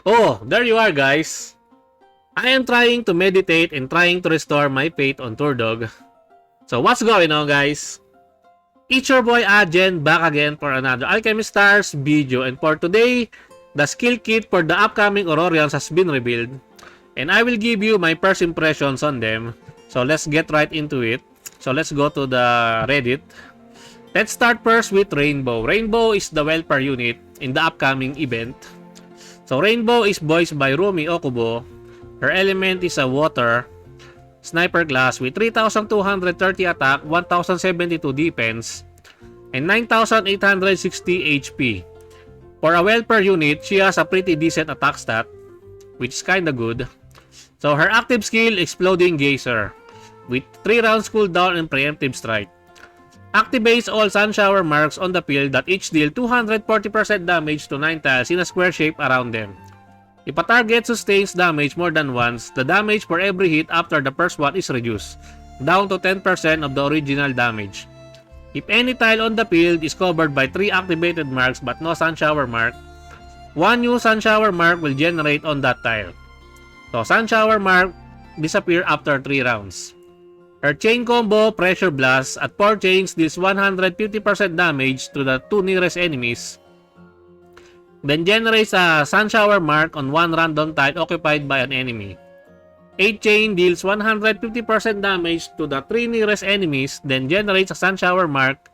Oh, there you are, guys. I am trying to meditate and trying to restore my faith on Turdog. So what's going on, guys? It's your boy Ajen back again for another Alchemy Stars video, and for today, the skill kit for the upcoming Aurorians has been revealed, and I will give you my first impressions on them. So let's get right into it. So let's go to the Reddit. Let's start first with Rainbow. Rainbow is the welfare unit in the upcoming event. So Rainbow is voiced by Rumi Okubo. Her element is a water sniper class with 3,230 attack, 1,072 defense, and 9,860 HP. For a welfare unit, she has a pretty decent attack stat, which is kinda good. So her active skill, Exploding Geyser, with 3 rounds cooldown and preemptive strike. Activates all sun shower marks on the field that each deal 240% damage to 9 tiles in a square shape around them. If a target sustains damage more than once, the damage for every hit after the first one is reduced, down to 10% of the original damage. If any tile on the field is covered by 3 activated marks but no sun shower mark, 1 new sun shower mark will generate on that tile. So sun shower mark disappear after 3 rounds. Her chain combo Pressure Blast at 4 chains deals 150% damage to the 2 nearest enemies. Then generates a Sun Shower mark on 1 random tile occupied by an enemy. 8 chain deals 150% damage to the 3 nearest enemies, then generates a Sun Shower mark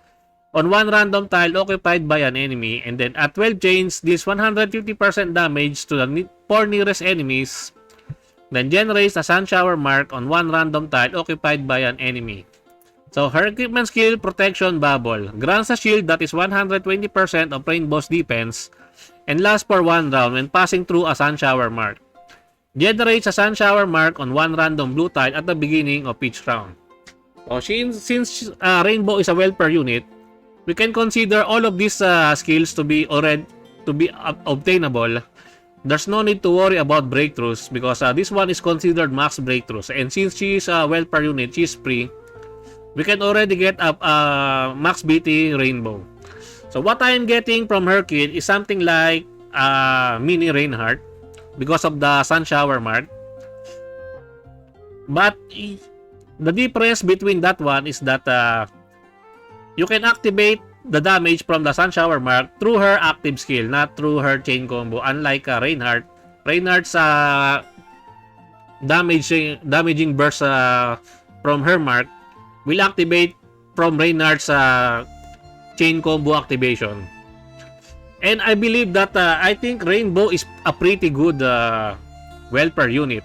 on 1 random tile occupied by an enemy, and then at 12 chains deals 150% damage to the 4 nearest enemies, then generates a Sun Shower mark on 1 random tile occupied by an enemy. So her equipment skill, Protection Bubble, grants a shield that is 120% of Rainbow's defense and lasts for 1 round when passing through a Sun Shower mark. Generates a Sun Shower mark on 1 random blue tile at the beginning of each round. So since Rainbow is a welfare unit, we can consider all of these skills to be obtainable. There's no need to worry about breakthroughs because this one is considered max breakthroughs, and since she is a welfare unit, she is free, we can already get up max BT Rainbow. So what I am getting from her kit is something like mini Reinhardt because of the sun shower mark, but the difference between that one is that you can activate the damage from the sun shower mark through her active skill, not through her chain combo. Unlike Reinhardt, Reinhardt's damaging burst from her mark will activate from Reinhardt's chain combo activation. And I believe that I think Rainbow is a pretty good welfare unit.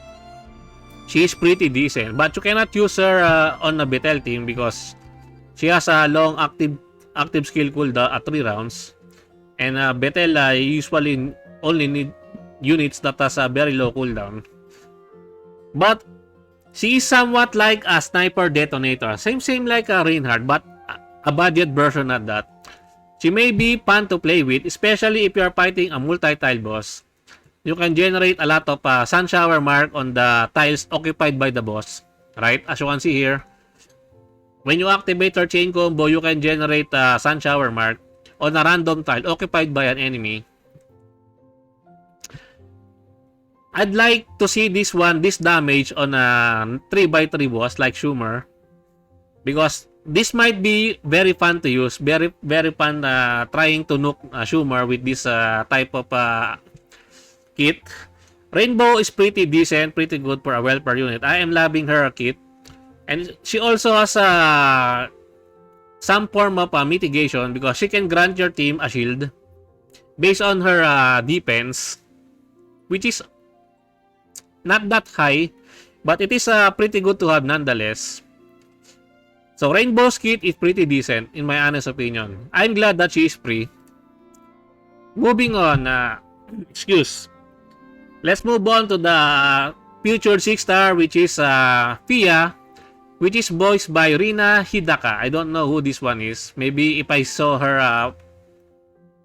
She is pretty decent, but you cannot use her on a Betel team because she has a long active skill cooldown at 3 rounds, and Betel usually only need units that has a very low cooldown. But she is somewhat like a sniper detonator, same like a Reinhardt, but a budget version of that. She may be fun to play with, especially if you are fighting a multi-tile boss. You can generate a lot of sun shower mark on the tiles occupied by the boss, right? As you can see here, when you activate her chain combo, you can generate a sun shower mark on a random tile occupied by an enemy. I'd like to see this damage on a 3x3 boss like Schumer, because this might be very fun to use, very fun trying to nuke Schumer with this type of kit. Rainbow is pretty decent, pretty good for a welfare unit. I am loving her kit. And she also has some form of mitigation because she can grant your team a shield based on her defense, which is not that high, but it is pretty good to have nonetheless. So Rainbow's kit is pretty decent in my honest opinion. I'm glad that she is free. Moving on, let's move on to the future 6-star, which is Fia, which is voiced by Rina Hidaka. I don't know who this one is. Maybe if I saw her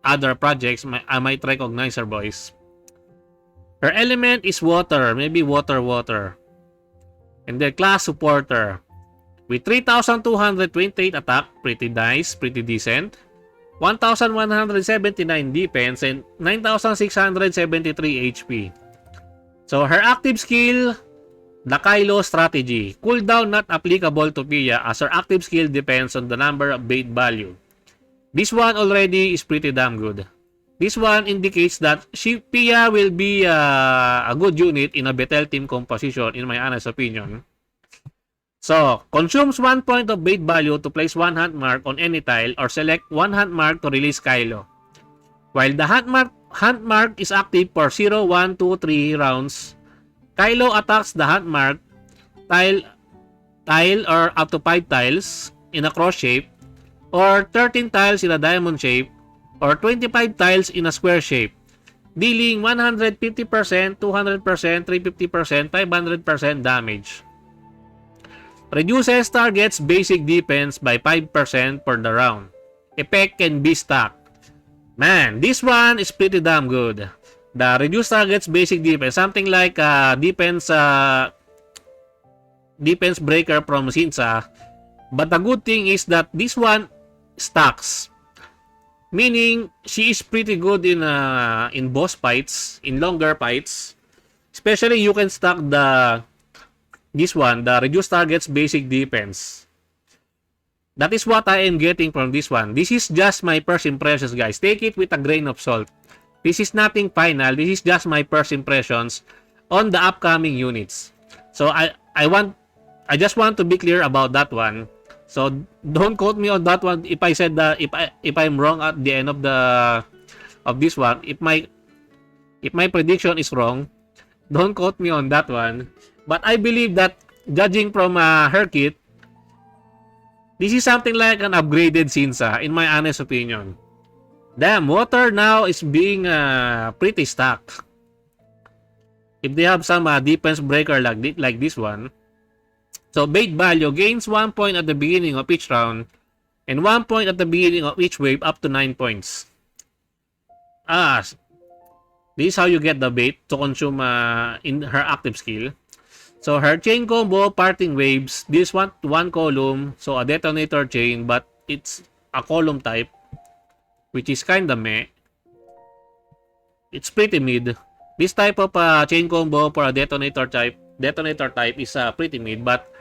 other projects, I might recognize her voice. Her element is water, maybe water. And the class supporter with 3,228 attack, pretty nice, pretty decent. 1,179 defense, and 9,673 HP. So her active skill, the Kylo strategy. Cooldown not applicable to Pia as her active skill depends on the number of bait value. This one already is pretty damn good. This one indicates that Pia will be a good unit in a Betel team composition, in my honest opinion. So, consumes 1 point of bait value to place 1 hunt mark on any tile or select 1 hunt mark to release Kylo. While the hunt mark is active for 0, 1, 2, 3 rounds, Kylo attacks the hunt mark tile or up to 5 tiles in a cross shape, or 13 tiles in a diamond shape, or 25 tiles in a square shape, dealing 150%, 200%, 350%, 500% damage. Reduces target's basic defense by 5% per the round. Effect can be stacked. Man, this one is pretty damn good. The reduced target's basic defense, something like defense breaker from Sinsa. But the good thing is that this one stacks. Meaning, she is pretty good in boss fights, in longer fights. Especially, you can stack this one, the reduced target's basic defense. That is what I am getting from this one. This is just my first impressions, guys. Take it with a grain of salt. This is nothing final. This is just my first impressions on the upcoming units. So I just want to be clear about that one. So don't quote me on that one if I said that if I'm wrong at the end of this one. If my prediction is wrong, don't quote me on that one. But I believe that, judging from her kit, this is something like an upgraded Sinsa, in my honest opinion. Damn, water now is being pretty stacked. If they have some defense breaker like this one. So bait value gains 1 point at the beginning of each round, and 1 point at the beginning of each wave, up to 9 points. This is how you get the bait to consume in her active skill. So her chain combo, parting waves, this one column, so a detonator chain, but it's a column type, which is kinda meh. It's pretty mid. This type of chain combo for a detonator type is pretty mid, but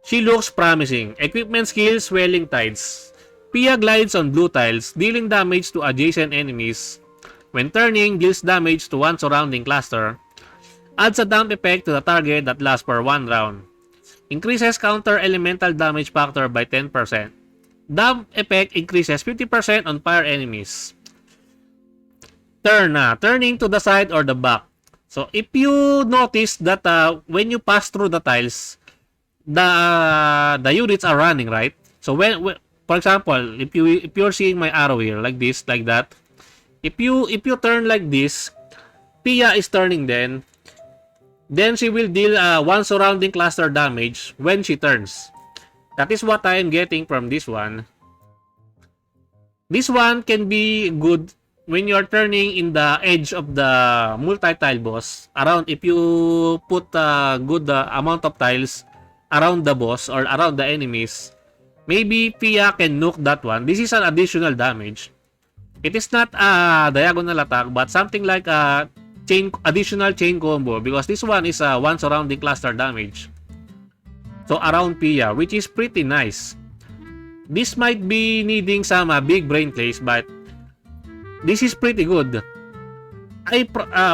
she looks promising. Equipment skill, swelling tides. Pia glides on blue tiles, dealing damage to adjacent enemies. When turning, deals damage to one surrounding cluster. Adds a damp effect to the target that lasts for 1 round. Increases counter elemental damage factor by 10%. Damp effect increases 50% on fire enemies. Turning to the side or the back. So if you notice that when you pass through the tiles, the units are running, right? So when for example, if you're seeing my arrow here like this, like that, if you turn like this, Pia is turning then she will deal one surrounding cluster damage when she turns. That is what I am getting from this one. This one can be good when you're turning in the edge of the multi-tile boss. Around, if you put a good amount of tiles around the boss or around the enemies, maybe Pia can nuke that one. This is an additional damage. It is not a diagonal attack, but something like a additional chain combo, because this one is one surrounding cluster damage. So around Pia, which is pretty nice. This might be needing some big brain plays, but this is pretty good.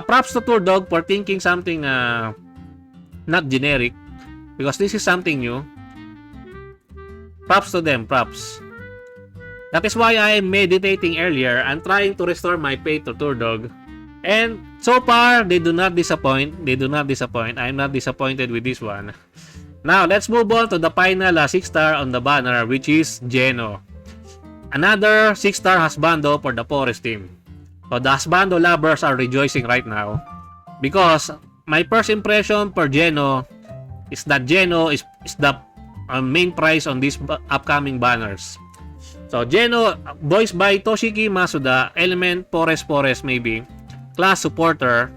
Props to Tour Dog for thinking something not generic, because this is something new. Props to them, props. That is why I am meditating earlier and trying to restore my faith to Tour Dog. And so far, they do not disappoint. I'm not disappointed with this one. Now, let's move on to the final 6-star on the banner, which is Jeno. Another 6-star husbando for the Forest team. So, the husbando lovers are rejoicing right now, because my first impression for Jeno is that Jeno is the main prize on these upcoming banners. So, Jeno, voiced by Toshiki Masuda, element Forest maybe. Class supporter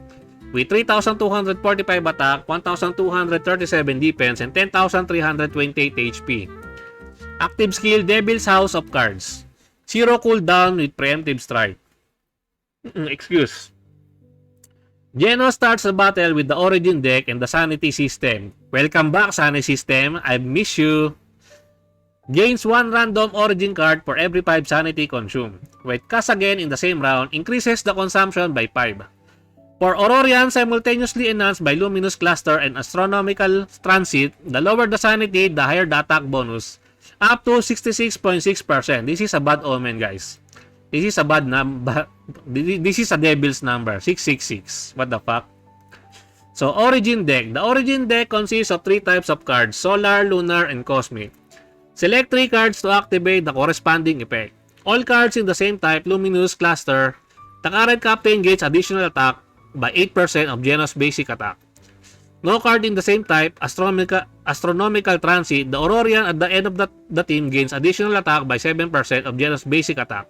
with 3,245 attack, 1,237 defense, and 10,328 HP. Active skill, Devil's House of Cards. Zero cooldown with preemptive strike. Excuse. Jeno starts the battle with the Origin deck and the Sanity system. Welcome back, Sanity system. I miss you. Gains 1 random Origin card for every 5 Sanity consumed. When cast again in the same round, increases the consumption by 5. For Aurorian, simultaneously enhanced by Luminous Cluster and Astronomical Transit, the lower the Sanity, the higher the attack bonus. Up to 66.6%. This is a bad omen, guys. This is a bad number. This is a devil's number. 666. What the fuck? So, Origin deck. The Origin deck consists of 3 types of cards. Solar, Lunar, and Cosmic. Select 3 cards to activate the corresponding effect. All cards in the same type, Luminous Cluster. The current captain gains additional attack by 8% of Geno's basic attack. No card in the same type, Astronomical Transit. The Aurorian at the end of the team gains additional attack by 7% of Geno's basic attack.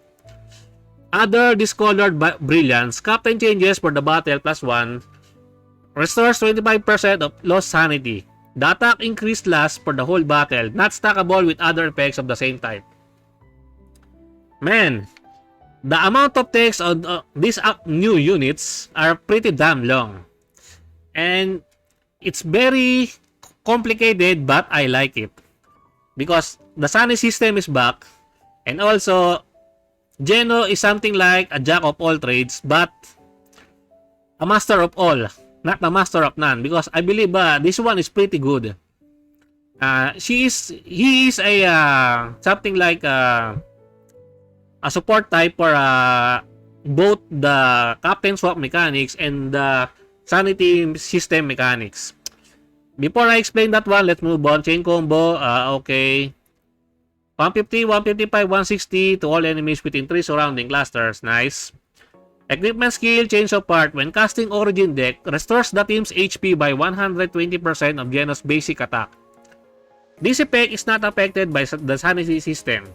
Other discolored brilliance. Captain changes for the battle +1. Restores 25% of lost sanity. The attack increase lasts for the whole battle, not stackable with other effects of the same type. Man, the amount of text on these new units are pretty damn long. And it's very complicated, but I like it. Because the Sunny system is back. And also, Jeno is something like a jack of all trades, but a master of all. Not a master of none. Because I believe this one is pretty good. He is a something like a support type for both the Captain Swap mechanics and the Sanity system mechanics. Before I explain that one, let's move on. Chain combo, okay. 150, 155, 160 to all enemies within 3 surrounding clusters. Nice. Equipment skill, change of part. When casting Origin deck, restores the team's HP by 120% of Geno's basic attack. This effect is not affected by the Sanity system.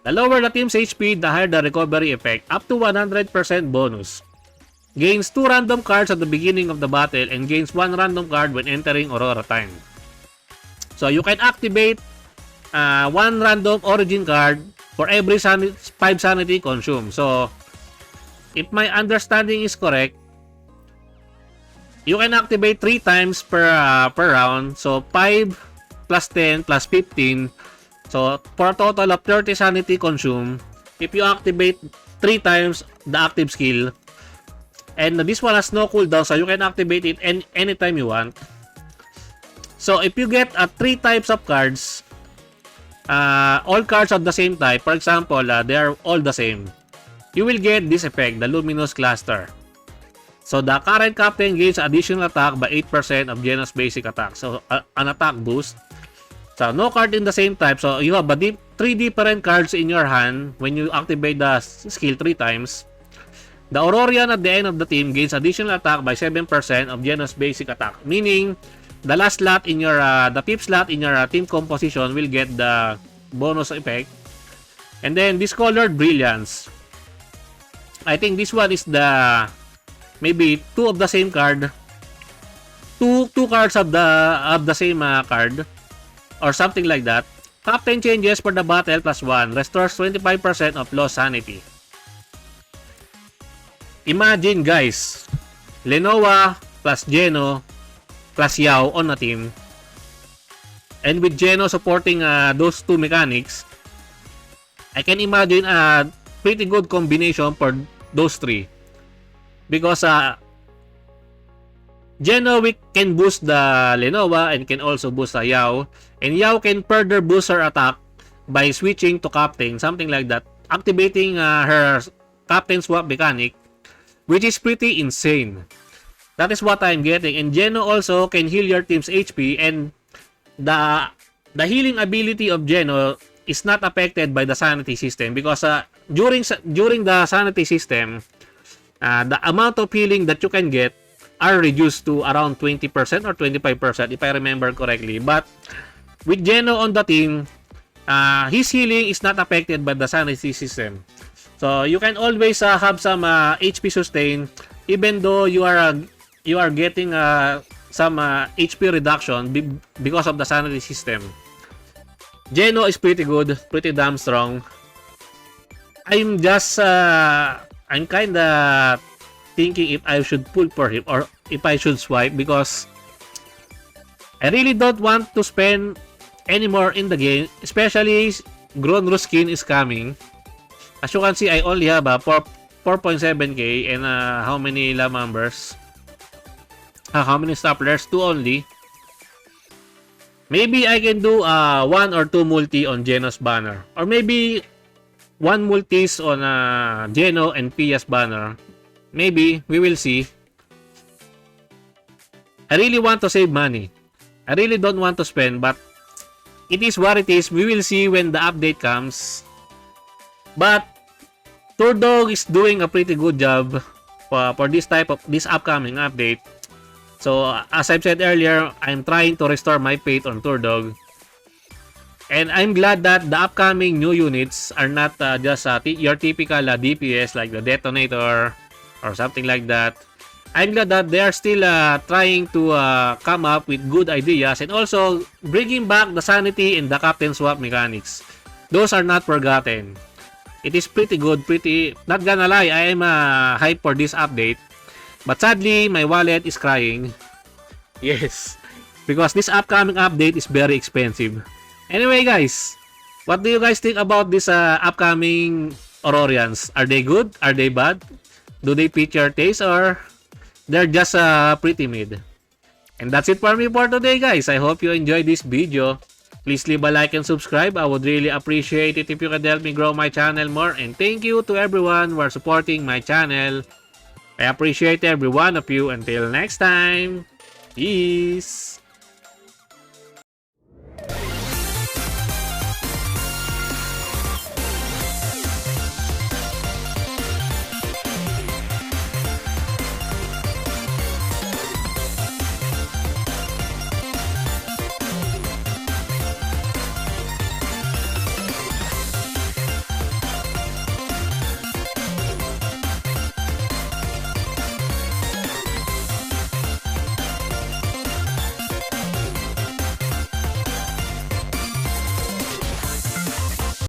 The lower the team's HP, the higher the recovery effect, up to 100% bonus. Gains 2 random cards at the beginning of the battle and gains 1 random card when entering Aurora time. So you can activate 1 random Origin card for every 5 sanity consumed. So if my understanding is correct, you can activate 3 times per round. So 5 plus 10 plus 15. So for a total of 30 sanity consumed if you activate 3 times the active skill. And this one has no cooldown, so you can activate it anytime you want. So if you get 3 types of cards, all cards of the same type, for example, they are all the same, you will get this effect, the Luminous Cluster. So the current captain gains additional attack by 8% of Geno's basic attack. So an attack boost. So no card in the same type. So you have 3 different cards in your hand when you activate the skill 3 times. The Aurorian at the end of the team gains additional attack by 7% of Geno's basic attack. Meaning, the last slot in your, the 5th slot in your team composition will get the bonus effect. And then, Discolored Brilliance. I think this one is the, maybe 2 of the same card. Two cards of the same card. Or something like that. Captain changes for the battle +1. Restores 25% of lost sanity. Imagine guys, Lenoa plus Jeno plus Yao on a team. And with Jeno supporting those 2 mechanics, I can imagine a pretty good combination for those 3. Because Jeno can boost the Lenoa and can also boost the Yao. And Yao can further boost her attack by switching to Captain, something like that. Activating her Captain Swap mechanic, which is pretty insane. That is what I'm getting. And Jeno also can heal your team's HP, and the healing ability of Jeno is not affected by the sanity system because during the sanity system, the amount of healing that you can get are reduced to around 20% or 25% if I remember correctly. But with Jeno on the team, his healing is not affected by the sanity system. So you can always have some HP sustain even though you are getting some HP reduction because of the sanity system. Jeno is pretty good, pretty damn strong. I'm kinda thinking if I should pull for him or if I should swipe, because I really don't want to spend anymore in the game, especially Grown Ruskin is coming. As you can see, I only have 4.7k and how many La members? How many staplers? 2 only. Maybe I can do 1 or 2 multi on Geno's banner. Or maybe 1 multis on Jeno and Pia's banner. Maybe, we will see. I really want to save money. I really don't want to spend, but it is what it is. We will see when the update comes. But Turdog is doing a pretty good job for this upcoming update. So as I've said earlier, I'm trying to restore my faith on Turdog. And I'm glad that the upcoming new units are not just your typical DPS like the Detonator or something like that. I'm glad that they are still trying to come up with good ideas and also bringing back the sanity and the captain swap mechanics. Those are not forgotten. It is pretty good, not gonna lie, I am hyped for this update. But sadly, my wallet is crying. Yes, because this upcoming update is very expensive. Anyway guys, what do you guys think about this upcoming Aurorians? Are they good? Are they bad? Do they fit your taste or they're just pretty mid? And that's it for me for today guys. I hope you enjoyed this video. Please leave a like and subscribe. I would really appreciate it if you could help me grow my channel more. And thank you to everyone who are supporting my channel. I appreciate every one of you. Until next time, peace!